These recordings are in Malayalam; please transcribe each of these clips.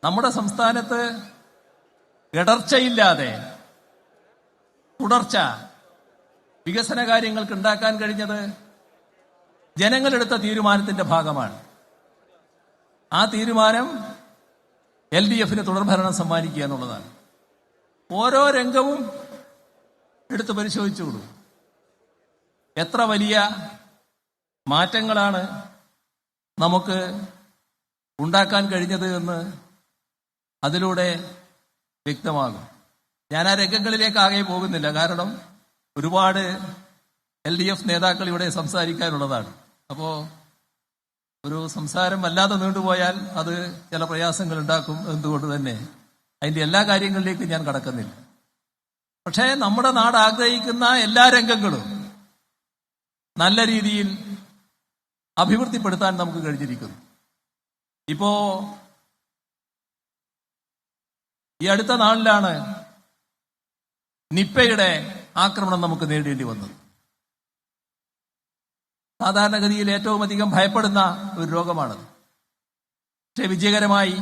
നമ്മുടെ സംസ്ഥാനത്ത് ഇടർച്ചയില്ലാതെ തുടർച്ച വികസന കാര്യങ്ങൾക്ക് ഉണ്ടാക്കാൻ കഴിഞ്ഞത് ജനങ്ങളെടുത്ത തീരുമാനത്തിന്റെ ഭാഗമാണ്. ആ തീരുമാനം LDFന് തുടർഭരണം സമ്മാനിക്കുക എന്നുള്ളതാണ്. ഓരോ രംഗവും എടുത്ത് പരിശോധിച്ചുകൊള്ളൂ. എത്ര വലിയ മാറ്റങ്ങളാണ് നമുക്ക് ഉണ്ടാക്കാൻ കഴിഞ്ഞത് എന്ന് അതിലൂടെ വ്യക്തമാകും. ഞാൻ ആ രംഗങ്ങളിലേക്ക് ആകെ പോകുന്നില്ല, കാരണം ഒരുപാട് LDF നേതാക്കൾ ഇവിടെ സംസാരിക്കാനുള്ളതാണ്. അപ്പോൾ ഒരു സംസാരം വല്ലാതെ നീണ്ടുപോയാൽ അത് ചില പ്രയാസങ്ങൾ ഉണ്ടാക്കും. എന്തുകൊണ്ട് തന്നെ അതിന്റെ എല്ലാ കാര്യങ്ങളിലേക്കും ഞാൻ കടക്കുന്നില്ല. പക്ഷേ നമ്മുടെ നാട് ആഗ്രഹിക്കുന്ന എല്ലാ രംഗങ്ങളും നല്ല രീതിയിൽ അഭിവൃദ്ധിപ്പെടുത്താൻ നമുക്ക് കഴിഞ്ഞിരിക്കുന്നു. ഇപ്പോ ഈ അടുത്ത നാളിലാണ് നിപ്പയുടെ ആക്രമണം നമുക്ക് നേരിടേണ്ടി വന്നത്. സാധാരണഗതിയിൽ ഏറ്റവും അധികം ഭയപ്പെടുന്ന ഒരു രോഗമാണത്. പക്ഷെ വിജയകരമായി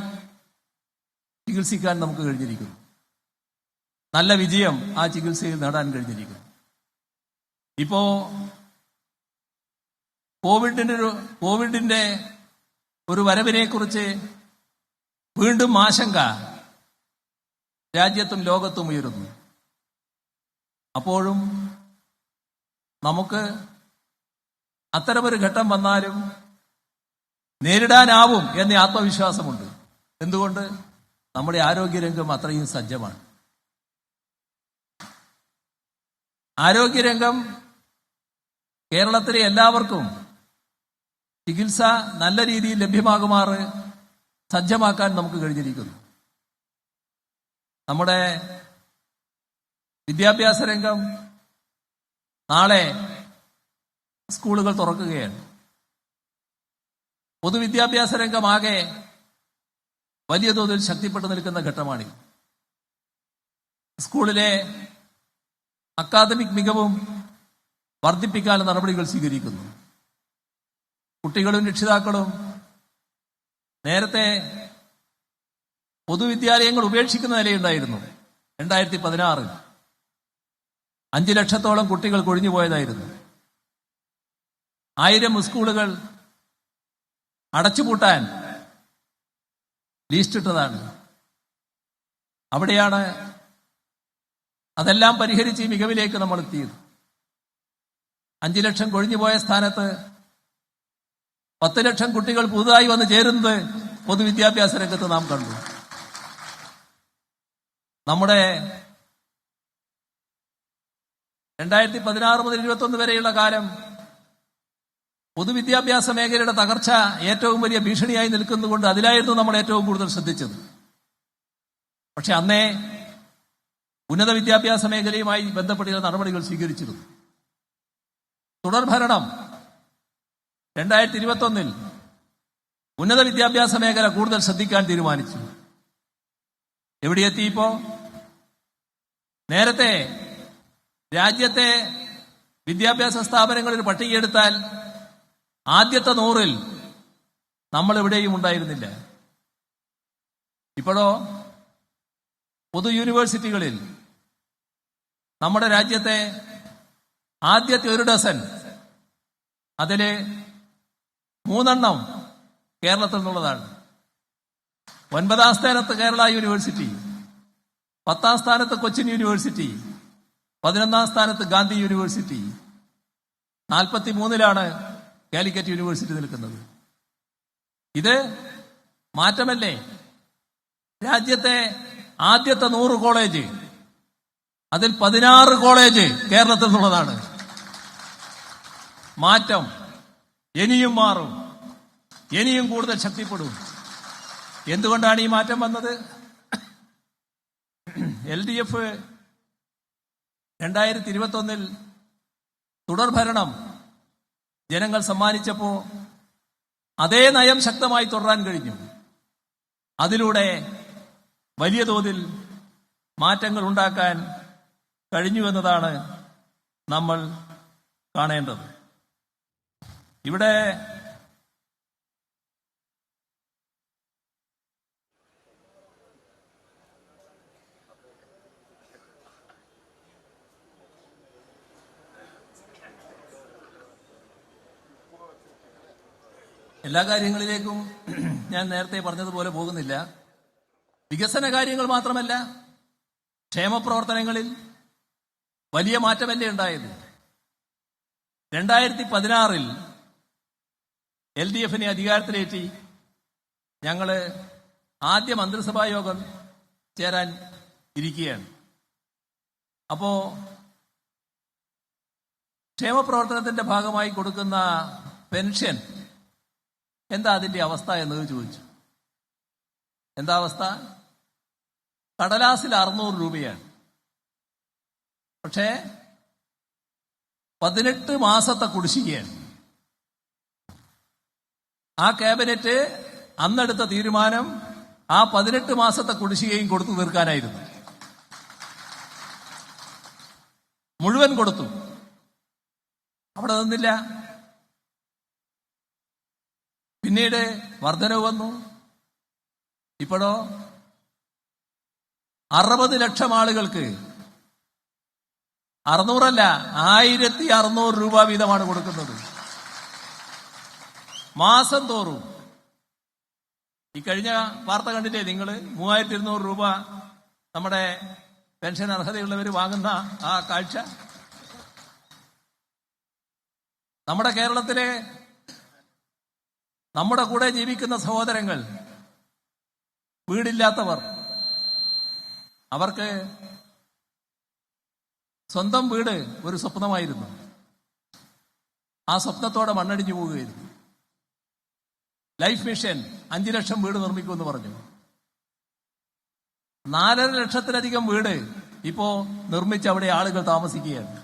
ചികിത്സിക്കാൻ നമുക്ക് കഴിഞ്ഞിരിക്കുന്നു. നല്ല വിജയം ആ ചികിത്സയിൽ നേടാൻ കഴിഞ്ഞിരിക്കുന്നു. ഇപ്പോ കോവിഡിന്റെ ഒരു വരവിനെ കുറിച്ച് വീണ്ടും ആശങ്ക രാജ്യത്തും ലോകത്തും ഉയരുന്നു. അപ്പോഴും നമുക്ക് അത്തരമൊരു ഘട്ടം വന്നാലും നേരിടാനാവും എന്ന ആത്മവിശ്വാസമുണ്ട്. എന്തുകൊണ്ട്? നമ്മുടെ ആരോഗ്യരംഗം അത്രയും സജ്ജമാണ്. ആരോഗ്യരംഗം കേരളത്തിലെ എല്ലാവർക്കും ചികിത്സ നല്ല രീതിയിൽ ലഭ്യമാകുമാറ് സജ്ജമാക്കാൻ നമുക്ക് കഴിഞ്ഞിരിക്കുന്നു. നമ്മുടെ വിദ്യാഭ്യാസ രംഗം നാളെ സ്കൂളുകൾ തുറക്കുകയാണ്. പൊതുവിദ്യാഭ്യാസ രംഗമാകെ വലിയ തോതിൽ ശക്തിപ്പെട്ടു നിൽക്കുന്ന ഘട്ടമാണിത്. സ്കൂളിലെ അക്കാദമിക് മികവും വർദ്ധിപ്പിക്കാൻ നടപടികൾ സ്വീകരിക്കുന്നു. കുട്ടികളും രക്ഷിതാക്കളും നേരത്തെ പൊതുവിദ്യാലയങ്ങൾ ഉപേക്ഷിക്കുന്ന നിലയുണ്ടായിരുന്നു. 2016 5 ലക്ഷത്തോളം കുട്ടികൾ കൊഴിഞ്ഞുപോയതായിരുന്നു. 1000 സ്കൂളുകൾ അടച്ചുപൂട്ടാൻ ലീസ്റ്റിട്ടതാണ്. അവിടെയാണ് അതെല്ലാം പരിഹരിച്ച് ഈ മികവിലേക്ക് നമ്മൾ എത്തിയത്. 5 ലക്ഷം കൊഴിഞ്ഞുപോയ സ്ഥാനത്ത് 10 ലക്ഷം കുട്ടികൾ പുതുതായി വന്ന് ചേരുന്നത് പൊതുവിദ്യാഭ്യാസ രംഗത്ത് നാം കണ്ടു. നമ്മുടെ 2016 മുതൽ 2021 വരെയുള്ള കാലം പൊതുവിദ്യാഭ്യാസ മേഖലയുടെ തകർച്ച ഏറ്റവും വലിയ ഭീഷണിയായി നിൽക്കുന്നതുകൊണ്ട് അതിലായിരുന്നു നമ്മൾ ഏറ്റവും കൂടുതൽ ശ്രദ്ധിച്ചത്. പക്ഷെ അന്നേ ഉന്നത വിദ്യാഭ്യാസ മേഖലയുമായി ബന്ധപ്പെട്ട നടപടികൾ സ്വീകരിച്ചിരുന്നു. തുടർഭരണം 2021 ഉന്നത വിദ്യാഭ്യാസ മേഖല കൂടുതൽ ശ്രദ്ധിക്കാൻ തീരുമാനിച്ചു. എവിടെയെത്തിയിപ്പോ? നേരത്തെ രാജ്യത്തെ വിദ്യാഭ്യാസ സ്ഥാപനങ്ങളിൽ പട്ടികയെടുത്താൽ ആദ്യത്തെ 100ൽ നമ്മൾ എവിടെയും ഉണ്ടായിരുന്നില്ല. ഇപ്പോഴോ പൊതു യൂണിവേഴ്സിറ്റികളിൽ നമ്മുടെ രാജ്യത്തെ ആദ്യത്തെ 1 ഡസൻ അതില് 3 കേരളത്തിൽ നിന്നുള്ളതാണ്. 9ാം സ്ഥാനത്ത് കേരള യൂണിവേഴ്സിറ്റി, 10ാം സ്ഥാനത്ത് കൊച്ചിൻ യൂണിവേഴ്സിറ്റി, 11ാം സ്ഥാനത്ത് ഗാന്ധി യൂണിവേഴ്സിറ്റി, 43ലാണ് കാലിക്കറ്റ് യൂണിവേഴ്സിറ്റി നിൽക്കുന്നത്. ഇത് മാറ്റമല്ലേ? രാജ്യത്തെ ആദ്യത്തെ 100 കോളേജ് അതിൽ 16 കോളേജ് കേരളത്തിൽ നിന്നുള്ളതാണ്. മാറ്റം ഇനിയും മാറും, ഇനിയും കൂടുതൽ ശക്തിപ്പെടും. എന്തുകൊണ്ടാണ് ഈ മാറ്റം വന്നത്? LDF 2021 തുടർഭരണം ജനങ്ങൾ സമ്മാനിച്ചപ്പോ അതേ നയം ശക്തമായി തുടരാൻ കഴിഞ്ഞു. അതിലൂടെ വലിയ തോതിൽ മാറ്റങ്ങൾ ഉണ്ടാക്കാൻ കഴിഞ്ഞു എന്നതാണ് നമ്മൾ കാണേണ്ടത്. ഇവിടെ എല്ലാ കാര്യങ്ങളിലേക്കും ഞാൻ നേരത്തെ പറഞ്ഞതുപോലെ പോകുന്നില്ല. വികസന കാര്യങ്ങൾ മാത്രമല്ല, ക്ഷേമപ്രവർത്തനങ്ങളിൽ വലിയ മാറ്റമല്ലേ ഉണ്ടായത്. 2016 LDF അധികാരത്തിലേറ്റി ഞങ്ങള് ആദ്യ മന്ത്രിസഭാ യോഗം ചേരാൻ ഇരിക്കുകയാണ്. അപ്പോ ക്ഷേമപ്രവർത്തനത്തിന്റെ ഭാഗമായി കൊടുക്കുന്ന പെൻഷൻ എന്താ അതിന്റെ അവസ്ഥ എന്നത് ചോദിച്ചു. എന്താ അവസ്ഥ? കടലാസിൽ 600 രൂപയാണ്. പക്ഷേ 18 മാസത്തെ കുടിശ്ശികയാണ്. ആ ക്യാബിനറ്റ് അന്നെടുത്ത തീരുമാനം ആ 18 മാസത്തെ കുടിശ്ശികയും കൊടുത്തു തീർക്കാനായിരുന്നു. മുഴുവൻ കൊടുത്തു. അവിടെ നിന്നില്ല. പിന്നീട് വർധനവ് വന്നു. ഇപ്പോഴോ 60 ലക്ഷം ആളുകൾക്ക് 600 1600 രൂപ വീതമാണ് കൊടുക്കുന്നത് മാസം തോറും. ഈ കഴിഞ്ഞ വാർത്ത കണ്ടില്ലേ നിങ്ങൾ? 3200 രൂപ നമ്മുടെ പെൻഷൻ അർഹതയുള്ളവർ വാങ്ങുന്ന ആ കാഴ്ച. നമ്മുടെ കേരളത്തിലെ നമ്മുടെ കൂടെ ജീവിക്കുന്ന സഹോദരങ്ങൾ, വീടില്ലാത്തവർ, അവർക്ക് സ്വന്തം വീട് ഒരു സ്വപ്നമായിരുന്നു. ആ സ്വപ്നത്തോടെ മണ്ണടിഞ്ഞു പോവുകയായിരുന്നു. ലൈഫ് മിഷൻ 5 ലക്ഷം വീട് നിർമ്മിക്കുമെന്ന് പറഞ്ഞു. 4.5 ലക്ഷത്തിലധികം വീട് ഇപ്പോ നിർമ്മിച്ച് അവിടെ ആളുകൾ താമസിക്കുകയാണ്.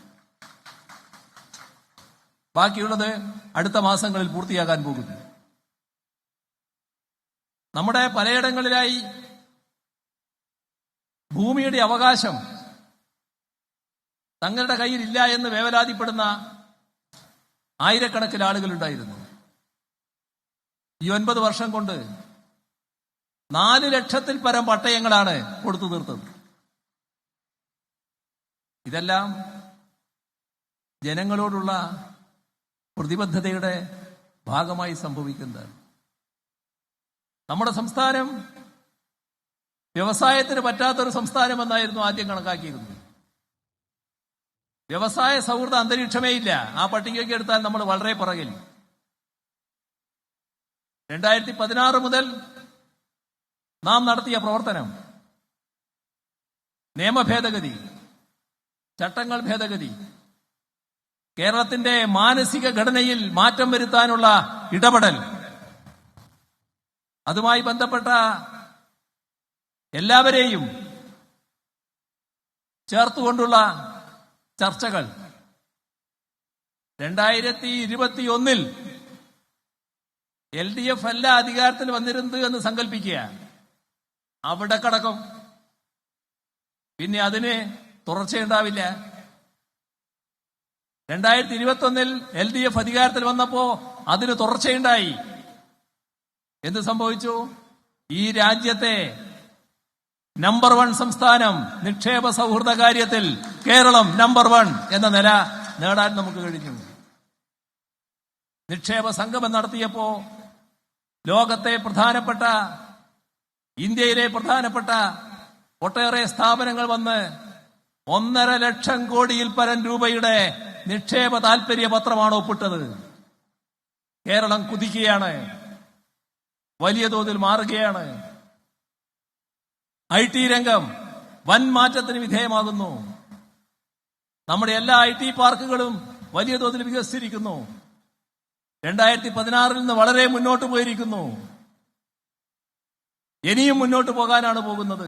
ബാക്കിയുള്ളത് അടുത്ത മാസങ്ങളിൽ പൂർത്തിയാകാൻ പോകുന്നു. നമ്മുടെ പലയിടങ്ങളിലായി ഭൂമിയുടെ അവകാശം തങ്ങളുടെ കയ്യിൽ ഇല്ല എന്ന് വേവലാതിപ്പെടുന്ന ആയിരക്കണക്കിന് ആളുകളുണ്ടായിരുന്നു. ഈ 9 വർഷം കൊണ്ട് 4 ലക്ഷത്തിൽ പരം പട്ടയങ്ങളാണ് കൊടുത്തു തീർത്തത്. ഇതെല്ലാം ജനങ്ങളോടുള്ള പ്രതിബദ്ധതയുടെ ഭാഗമായി സംഭവിക്കുന്നതാണ്. നമ്മുടെ സംസ്ഥാനം വ്യവസായത്തിന് പറ്റാത്തൊരു സംസ്ഥാനമെന്നായിരുന്നു ആദ്യം കണക്കാക്കിയിരുന്നത്. വ്യവസായ സൗഹൃദ അന്തരീക്ഷമേ ഇല്ല. ആ പട്ടികയ്ക്ക് എടുത്താൽ നമ്മൾ വളരെ പുറകിൽ. 2016 മുതൽ നാം നടത്തിയ പ്രവർത്തനം, നിയമ ഭേദഗതി, ചട്ടങ്ങൾ ഭേദഗതി, കേരളത്തിന്റെ മാനസിക ഘടനയിൽ മാറ്റം വരുത്താനുള്ള ഇടപെടൽ, അതുമായി ബന്ധപ്പെട്ട എല്ലാവരെയും ചേർത്തുകൊണ്ടുള്ള ചർച്ചകൾ. 2021 LDF അല്ല അധികാരത്തിൽ വന്നിരുന്നത് എന്ന് സങ്കല്പിക്കുക. അവിടെ കടക്കും. പിന്നെ അതിന് തുടർച്ചയുണ്ടാവില്ല. 2021 LDF അധികാരത്തിൽ വന്നപ്പോ അതിന് തുടർച്ചയുണ്ടായി. എന്ത് സംഭവിച്ചു? ഈ രാജ്യത്തെ നമ്പർ 1 സംസ്ഥാനം നിക്ഷേപ സൗഹൃദ കാര്യത്തിൽ കേരളം നമ്പർ 1 എന്ന നില നേടാൻ നമുക്ക് കഴിഞ്ഞു. നിക്ഷേപ സംഗമം നടത്തിയപ്പോ ലോകത്തെ പ്രധാനപ്പെട്ട, ഇന്ത്യയിലെ പ്രധാനപ്പെട്ട ഒട്ടേറെ സ്ഥാപനങ്ങൾ വന്ന് 1.5 ലക്ഷം കോടിയിൽ പരം രൂപയുടെ നിക്ഷേപ താൽപര്യ പത്രമാണ് ഒപ്പിട്ടത്. കേരളം കുതിക്കുകയാണ്, വലിയ തോതിൽ മാറുകയാണ്. IT രംഗം വൻ മാറ്റത്തിന് വിധേയമാകുന്നു. നമ്മുടെ എല്ലാ IT പാർക്കുകളും വലിയ തോതിൽ വികസിച്ചിരിക്കുന്നു. 2016 നിന്ന് വളരെ മുന്നോട്ട് പോയിരിക്കുന്നു. ഇനിയും മുന്നോട്ട് പോകാനാണ് പോകുന്നത്.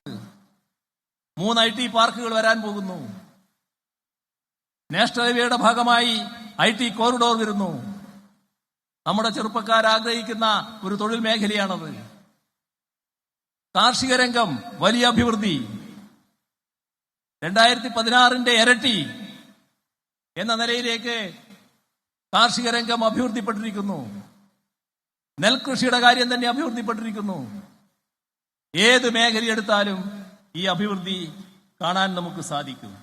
3 IT പാർക്കുകൾ വരാൻ പോകുന്നു. നാഷണൽ ഹൈവേയുടെ ഭാഗമായി IT കോറിഡോർ വരുന്നു. നമ്മുടെ ചെറുപ്പക്കാർ ആഗ്രഹിക്കുന്ന ഒരു തൊഴിൽ മേഖലയാണത്. കാർഷിക രംഗം വലിയ അഭിവൃദ്ധി. 2016 ഇരട്ടി എന്ന നിലയിലേക്ക് കാർഷിക രംഗം അഭിവൃദ്ധിപ്പെട്ടിരിക്കുന്നു. നെൽകൃഷിയുടെ കാര്യം തന്നെ അഭിവൃദ്ധിപ്പെട്ടിരിക്കുന്നു. ഏത് മേഖലയെടുത്താലും ഈ അഭിവൃദ്ധി കാണാൻ നമുക്ക് സാധിക്കും.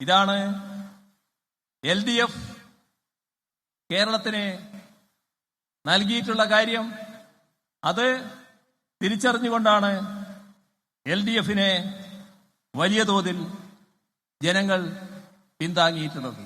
ഇതാണ് LDF കേരളത്തിന് നൽകിയിട്ടുള്ള കാര്യം അത് തിരിച്ചറിഞ്ഞുകൊണ്ടാണ് LDF-നെ വലിയ തോതിൽ ജനങ്ങൾ പിന്താങ്ങിയിട്ടുള്ളത്.